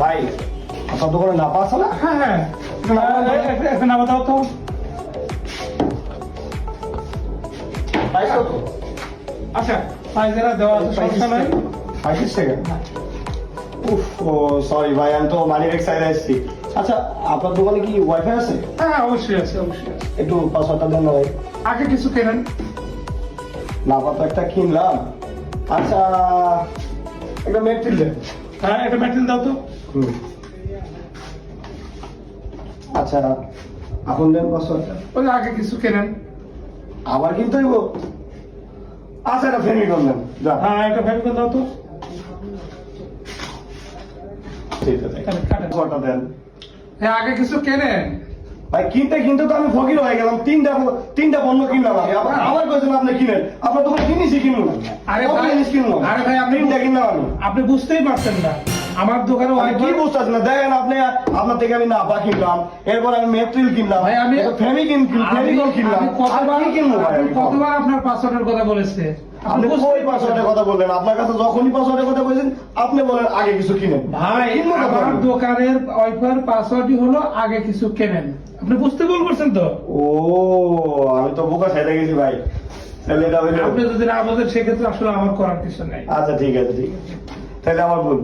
ভাই আপনার দোকানে নাপা আছে না? হ্যাঁ হ্যাঁ একটা নাম্বার দাও তো। প্রাইস কত? আচ্ছা প্রাইজেরা দেওয়া আছে, সমস্যা নাই। 35 টাকা। উফ, ও সরি ভাই, আমি তো মানি ব্যাগ সাইড আসছি। আচ্ছা, আপনার দোকানে কি ওয়াইফাই আছে? হ্যাঁ অবশ্যই আছে, অবশ্যই আছে। একটু পাসওয়ার্ডটা দেন না ভাই। আগে কিছু কেনেন। নাপা তো একটা কিনলাম। আচ্ছা, একটা মেট্রিল দেন। হ্যাঁ একটা ম্যাটেরিয়াল দাও তো। হুম। আচ্ছা, আপন দেন পাসওয়ার্ডটা। ওই আগে কিছু কেনেন। আবার কিনতে হইব? আচ্ছা, একটা ফ্যামিলি করলেন। যা। হ্যাঁ একটা ফেভিকল দাও তো। ঠিক আছে। তাহলে কাটেন। পাসওয়ার্ডটা দেন। হ্যাঁ আগে কিছু কেনেন। ভাই কিনতে কিনতে তো আমি ফকির হয়ে গেলাম। তিনটা পণ্য কিনলাম আমি। আবার কয়েছেন আপনি কিনেন। আপনার দোকান জিনিসই কিনবো না। আরে কত ভাই, জিনিস কিনবো? আরে ভাই, আপনি তিনটা কিনলাম আমি। আপনি বুঝতেই পারছেন না আমার দোকানে আমি কি বুঝতেছি না, দেখেন আপনি, আপনার থেকে আমি নাপা কিনলাম, এরপর আমি মেট্রিল কিনলাম, ভাই আমি ফেমিকল কিনলাম, আর কি কিনবো ভাই? আমি কতবার আপনার পাসওয়ার্ডের কথা বলেছে? আপনি কই পাসওয়ার্ডের কথা বললেন? আপনার কাছে যখনই পাসওয়ার্ডের কথা বলছেন আপনি বলেন আগে কিছু কিনেন। ভাই কিনবো না আমার আমি। দোকানের ওয়াইফাই পাসওয়ার্ডই হলো আগে কিছু কেনেন। আপনি বুঝতে ভুল করছেন তো। ও, আমি তো বোকা সাইডে গেছি ভাই। তাহলে এটা হইলো। আপনি যদি না বলেন সেক্ষেত্রে আসলে আমার করার কিছু নাই। আচ্ছা ঠিক আছে, ঠিক আছে, তাহলে আমার ভুল।